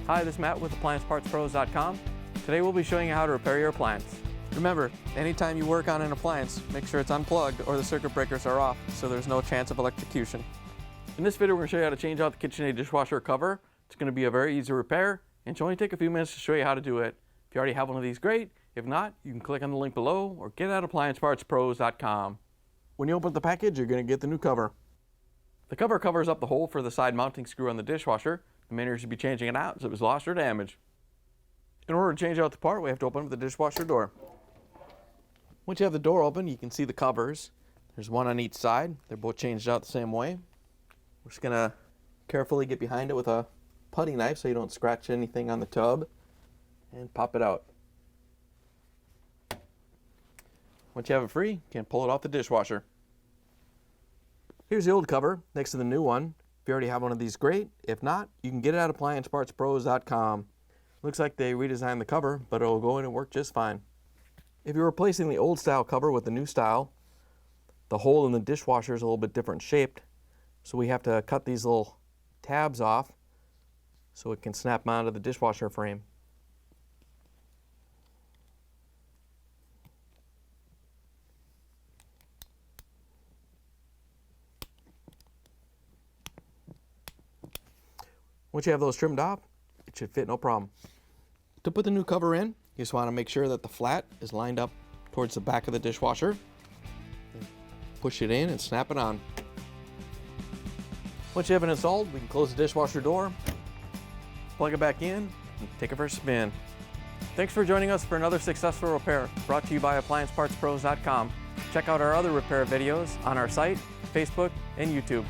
Hi, this is Matt with AppliancePartsPros.com. Today we'll be showing you how to repair your appliance. Remember, anytime you work on an appliance, make sure it's unplugged or the circuit breakers are off so there's no chance of electrocution. In this video, we're going to show you how to change out the KitchenAid dishwasher cover. It's going to be a very easy repair and should only take a few minutes to show you how to do it. If you already have one of these, great. If not, you can click on the link below or get at AppliancePartsPros.com. When you open the package, you're going to get the new cover. The cover covers up the hole for the side mounting screw on the dishwasher. The manager should be changing it out as it was lost or damaged. In order to change out the part, we have to open up the dishwasher door. Once you have the door open, you can see the covers. There's one on each side. They're both changed out the same way. We're just going to carefully get behind it with a putty knife so you don't scratch anything on the tub and pop it out. Once you have it free, you can pull it off the dishwasher. Here's the old cover next to the new one. If you already have one of these, great. If not, you can get it at AppliancePartsPros.com. Looks like they redesigned the cover, but it'll go in and work just fine. If you're replacing the old style cover with the new style, the hole in the dishwasher is a little bit different shaped, so we have to cut these little tabs off so it can snap onto the dishwasher frame. Once you have those trimmed off, it should fit no problem. To put the new cover in, you just want to make sure that the flat is lined up towards the back of the dishwasher. Push it in and snap it on. Once you have it installed, we can close the dishwasher door, plug it back in, and take it for a spin. Thanks for joining us for another successful repair brought to you by AppliancePartsPros.com. Check out our other repair videos on our site, Facebook, and YouTube.